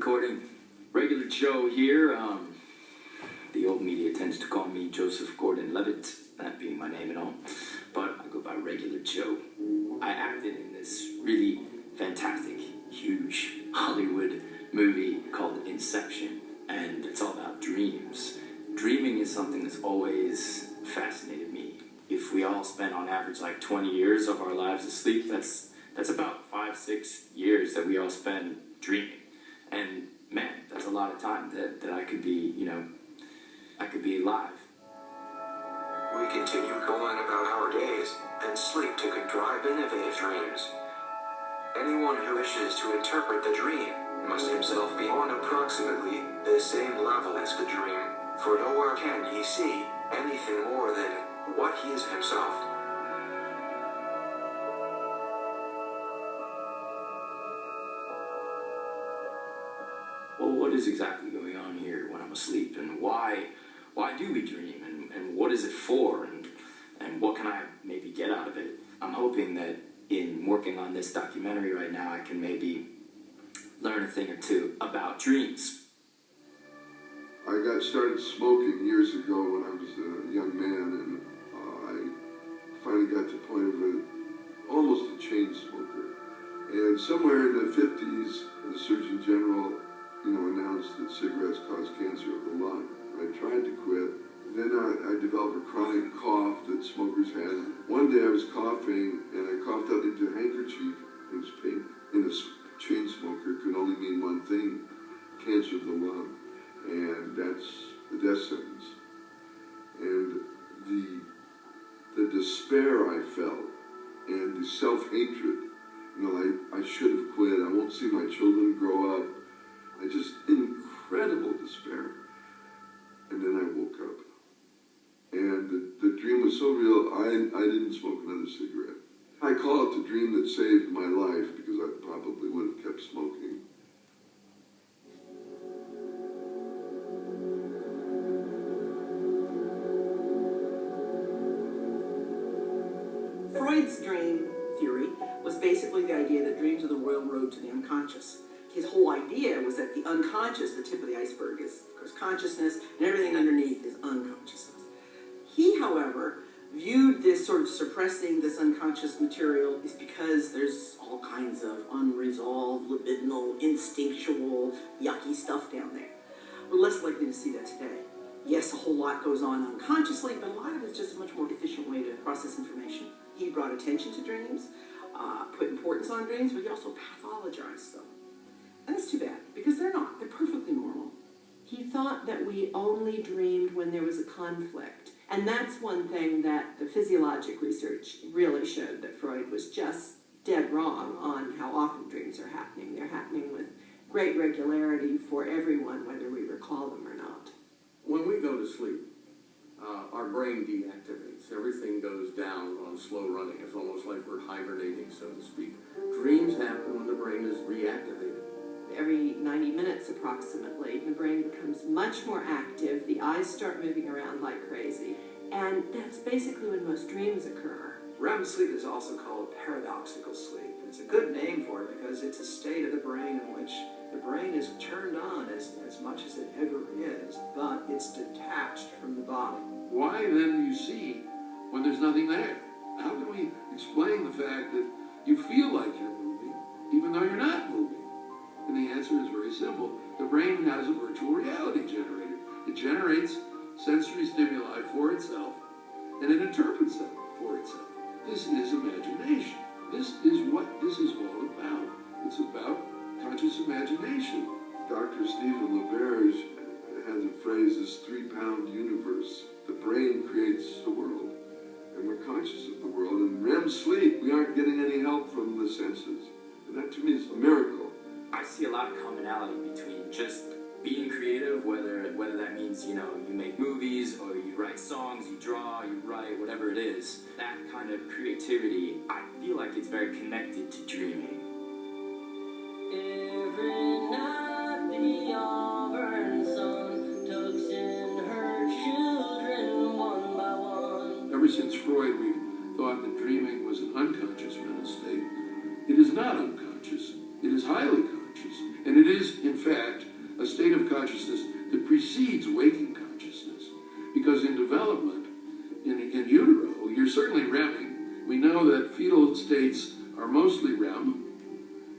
Recording. Regular Joe here. The old media tends to call me Joseph Gordon-Levitt, that being my name and all. But I go by Regular Joe. I acted in this really fantastic, huge Hollywood movie called Inception. And it's all about dreams. Dreaming is something that's always fascinated me. If we all spend on average like 20 years of our lives asleep, that's about 5-6 years that we all spend dreaming. And man, that's a lot of time that I could be, I could be alive. We continue going about our days, and sleep to contrive innovative dreams. Anyone who wishes to interpret the dream must himself be on approximately the same level as the dream, for nowhere can he see anything more than what he is himself. Well, what is exactly going on here when I'm asleep, and why do we dream, and what is it for, and what can I maybe get out of it? I'm hoping that in working on this documentary right now, I can maybe learn a thing or two about dreams. I got started smoking years ago when I was a young man, and I finally got to the point of almost a chain smoker. And somewhere in the 50s, the Surgeon General, announced that cigarettes cause cancer of the lung. I tried to quit. Then I developed a chronic cough that smokers had. One day I was coughing, and I coughed up into a handkerchief. It was pain. And a chain smoker could only mean one thing: cancer of the lung. And that's the death sentence. And the despair I felt, and the self-hatred, I should have quit. I won't see my children grow up. Just incredible despair. And then I woke up. And the dream was so real, I didn't smoke another cigarette. I call it the dream that saved my life, because I probably would have kept smoking. Freud's dream theory was basically the idea that dreams are the royal road to the unconscious. His whole idea was that the unconscious, the tip of the iceberg, is, of course, consciousness, and everything underneath is unconsciousness. He, however, viewed this sort of suppressing this unconscious material is because there's all kinds of unresolved, libidinal, instinctual, yucky stuff down there. We're less likely to see that today. Yes, a whole lot goes on unconsciously, but a lot of it's just a much more efficient way to process information. He brought attention to dreams, put importance on dreams, but he also pathologized them. And that's too bad, because they're not. They're perfectly normal. He thought that we only dreamed when there was a conflict. And that's one thing that the physiologic research really showed, that Freud was just dead wrong on how often dreams are happening. They're happening with great regularity for everyone, whether we recall them or not. When we go to sleep, our brain deactivates. Everything goes down on slow running. It's almost like we're hibernating, so to speak. Dreams happen when the brain is reactivated. Every 90 minutes approximately, the brain becomes much more active, the eyes start moving around like crazy, and that's basically when most dreams occur. REM sleep is also called paradoxical sleep. It's a good name for it because it's a state of the brain in which the brain is turned on as much as it ever is, but it's detached from the body. Why then do you see when there's nothing there? How can we explain the fact that you feel like you're moving, even though you're not moving? And the answer is very simple. The brain has a virtual reality generator. It generates sensory stimuli for itself, and it interprets them for itself. This is imagination. This is what this is all about. It's about conscious imagination. Dr. Stephen LaBerge has a phrase, this 3-pound universe. The brain creates the world, and we're conscious of the world. In REM sleep, we aren't getting any help from the senses. And that, to me, is a miracle. I see a lot of commonality between just being creative, whether that means, you make movies, or you write songs, you draw, you write, whatever it is. That kind of creativity, I feel like it's very connected to dreaming. Every night the auburn sun tucks in her children one by one. Ever since Freud, we've thought that dreaming was an unconscious mental state. It is not unconscious. It is highly conscious. And it is, in fact, needs waking consciousness. Because in development, in utero, you're certainly REMing. We know that fetal states are mostly REM,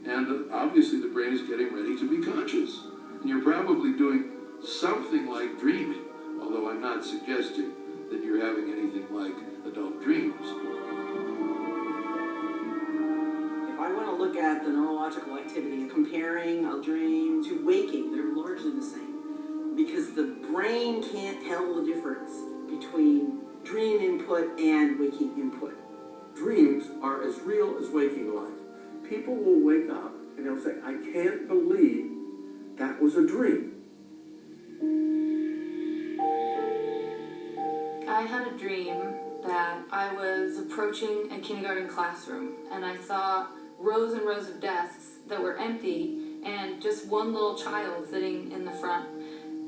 and obviously the brain is getting ready to be conscious. And you're probably doing something like dreaming, although I'm not suggesting that you're having anything like adult dreams. If I want to look at the neurological activity, comparing a dream to waking, they're largely the same. Because the brain can't tell the difference between dream input and waking input. Dreams are as real as waking life. People will wake up and they'll say, I can't believe that was a dream. I had a dream that I was approaching a kindergarten classroom and I saw rows and rows of desks that were empty and just one little child sitting in the front.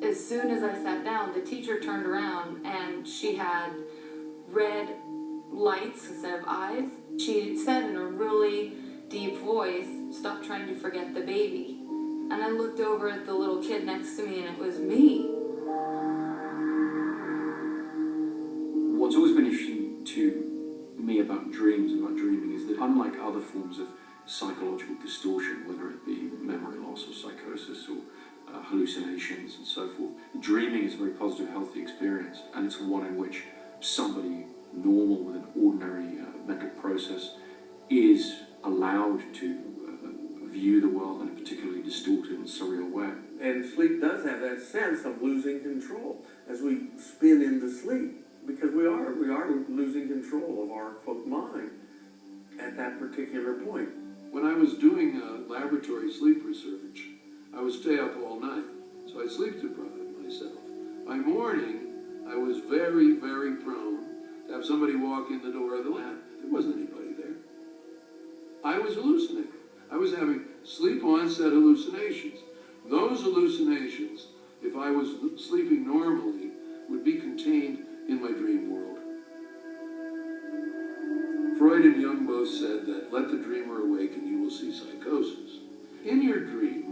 As soon as I sat down, the teacher turned around and she had red lights instead of eyes. She said in a really deep voice, "Stop trying to forget the baby." And I looked over at the little kid next to me and it was me. What's always been interesting to me about dreams and about dreaming is that unlike other forms of psychological distortion, whether it be memory loss or psychosis or hallucinations and so forth, dreaming is a very positive, healthy experience, and it's one in which somebody normal with an ordinary mental process is allowed to view the world in a particularly distorted and surreal way. And sleep does have that sense of losing control as we spin into sleep, because we are losing control of our quote mind at that particular point. When I was doing laboratory sleep research, I would stay up all night, so I sleep deprived myself. By morning, I was very, very prone to have somebody walk in the door of the lab. There wasn't anybody there. I was hallucinating. I was having sleep-onset hallucinations. Those hallucinations, if I was sleeping normally, would be contained in my dream world. Freud and Jung both said that let the dreamer awake and you will see psychosis. In your dream,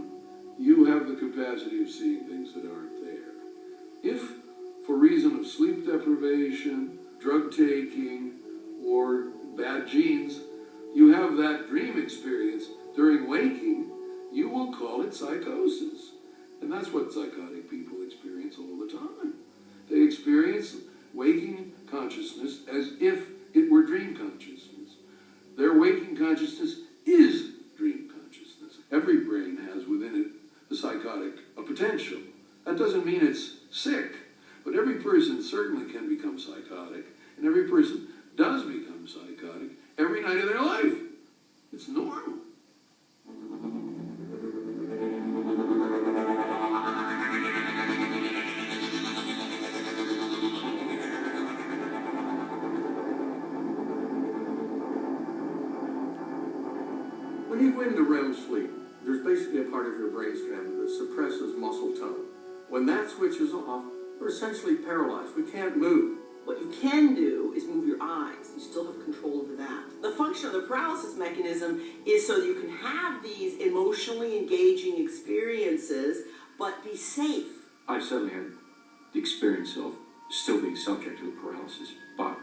you have the capacity of seeing things that aren't there. If, for reason of sleep deprivation, drug taking, or bad genes, you have that dream experience during waking, you will call it psychosis. And that's what psychotic people experience all the time. They experience waking consciousness as if it were dream consciousness. Their waking consciousness is dream consciousness. Every brain has within it a potential. That doesn't mean it's sick, but every person certainly can become psychotic, and every person does become psychotic every night of their life. It's normal. When you go into REM sleep, there's basically a part of your brainstem that suppresses muscle tone. When that switches off, we're essentially paralyzed. We can't move. What you can do is move your eyes. You still have control over that. The function of the paralysis mechanism is so that you can have these emotionally engaging experiences, but be safe. I've certainly had the experience of still being subject to the paralysis, but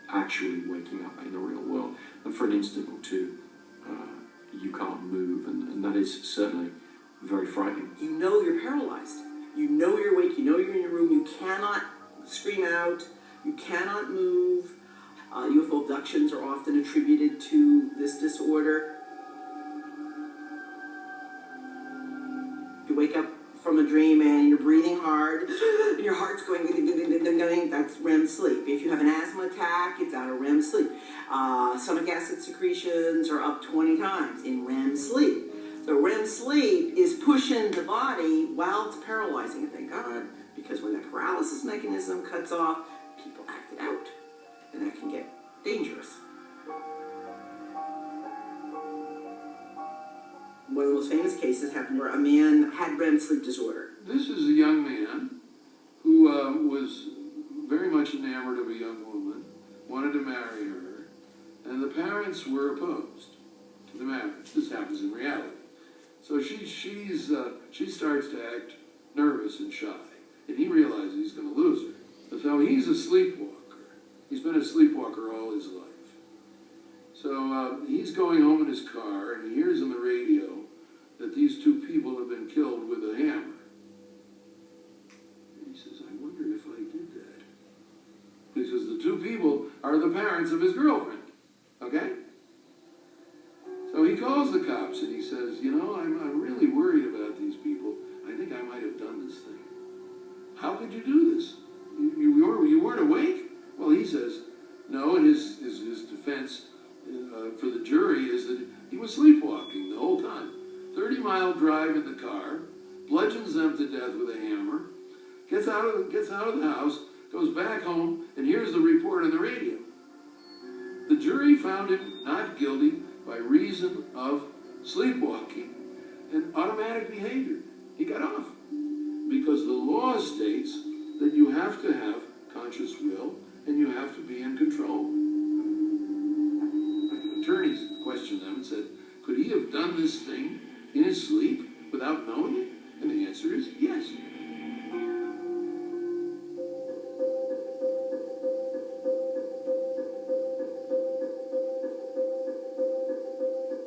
actually waking up in the real world. And for an instant or two, you can't move, and that is certainly very frightening. You know you're paralyzed. You know you're awake. You know you're in your room. You cannot scream out. You cannot move. UFO abductions are often attributed to this disorder. You wake up from a dream and you're breathing hard, and your heart's going, that's REM sleep. If you have an asthma attack, it's out of REM sleep. Stomach acid secretions are up 20 times in REM sleep. So REM sleep is pushing the body while it's paralyzing, thank God, because when that paralysis mechanism cuts off, people act it out, and that can get dangerous. One of the most famous cases happened where a man had REM sleep disorder. This is a young man who was very much enamored of a young woman, wanted to marry her, and the parents were opposed to the marriage. This happens in reality. So she starts to act nervous and shy. and he realizes he's going to lose her. So he's a sleepwalker. He's been a sleepwalker all his life. So he's going home in his car, and he hears on the radio that these two people have been killed with a hammer. And he says, I wonder if I did that. Because the two people are the parents of his girlfriend. Okay? So he calls the cops and he says, you know, I'm really worried about these people. I think I might have done this thing. How could you do this? You weren't awake? Well, he says, no, and his defense for the jury is that he was sleepwalking the whole time. 30-mile drive in the car, bludgeons them to death with a hammer, gets out of the house, goes back home, and here's the report on the radio. The jury found him not guilty by reason of sleepwalking and automatic behavior. He got off. Because the law states that you have to have conscious will and you have to be in control. Attorneys questioned them and said, could he have done this thing in his sleep without knowing it? And the answer is yes.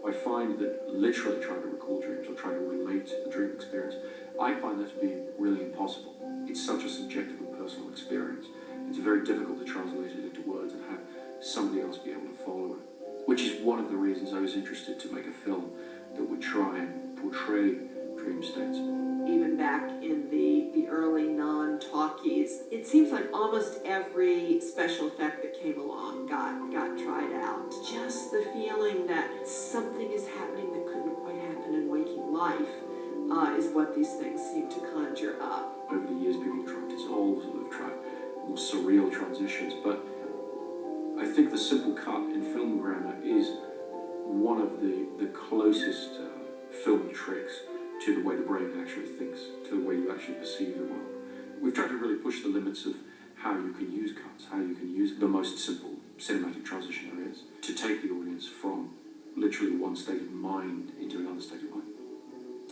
I find that literally trying to recall dreams or trying to relate the dream experience, I find that to be really impossible. It's such a subjective and personal experience. It's very difficult to translate it into words and have somebody else be able to follow it. Which is one of the reasons I was interested to make a film that would try and portray dream states. Even back in the early non-talkies, it seems like almost every special effect that came along got tried out. Just the feeling that something is happening that couldn't quite happen in waking life is what these things seem to conjure up. Over the years, people have tried dissolves, they've tried more surreal transitions, but I think the simple cut in film grammar is one of the closest film tricks to the way the brain actually thinks, to the way you actually perceive the world. We've tried to really push the limits of how you can use cuts, how you can use the most simple cinematic transition there is, to take the audience from literally one state of mind into another state of mind.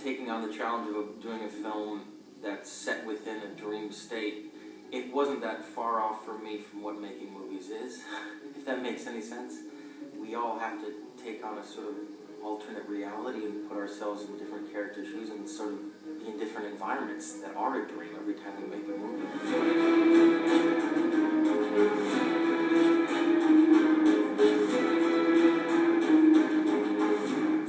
Taking on the challenge of doing a film that's set within a dream state, it wasn't that far off for me from what making movies is, if that makes any sense. We all have to take on a sort of alternate reality and put ourselves in different character shoes and sort of be in different environments that are a dream every time we make a movie.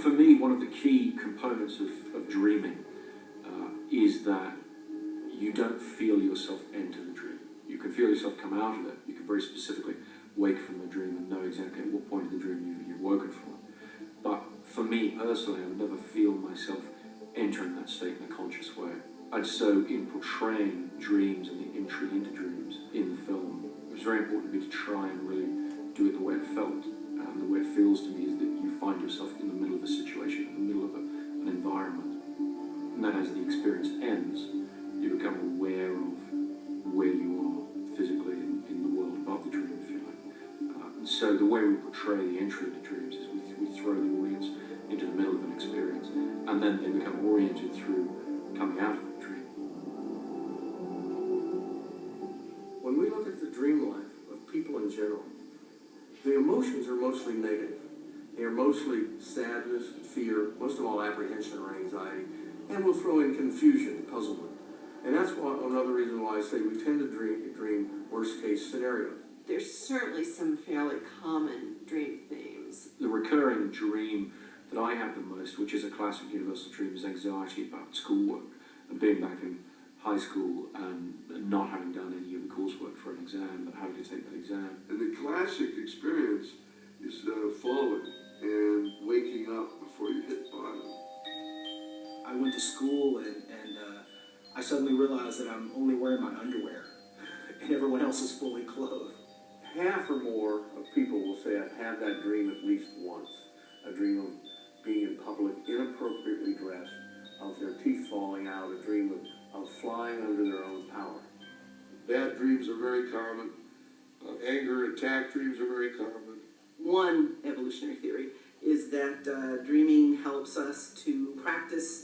For me, one of the key components of dreaming is that you don't feel yourself enter the dream. You can feel yourself come out of it. You can very specifically wake from the dream and know exactly at what point in the dream you've woken from it. But for me personally, I would never feel myself entering that state in a conscious way. And so in portraying dreams and the entry into dreams in the film, it was very important to me to try and really do it the way it felt. And the way it feels to me is that you find yourself in the middle of a situation, in the middle of an environment. And then as the experience ends, you become aware of where you are physically in the world above the dream, if you like. And so the way we portray the entry into dreams is we throw the audience into the middle of an experience, and then they become oriented through coming out of the dream. When we look at the dream life of people in general, the emotions are mostly negative. They are mostly sadness, fear, most of all apprehension or anxiety, and we'll throw in confusion, puzzlement. And that's another reason why I say we tend to dream worst-case scenarios. There's certainly some fairly common dream themes. The recurring dream that I have the most, which is a classic universal dream, is anxiety about schoolwork and being back in high school and not having done any of the coursework for an exam, but having to take that exam. And the classic experience is falling and waking up before you hit bottom. I went to school and I suddenly realized that I'm only wearing my underwear and everyone else is fully clothed. Half or more of people will say, I've had that dream at least once. A dream of being in public, inappropriately dressed, of their teeth falling out, a dream of flying under their own power. Bad dreams are very common. Anger, attack dreams are very common. One evolutionary theory is that dreaming helps us to practice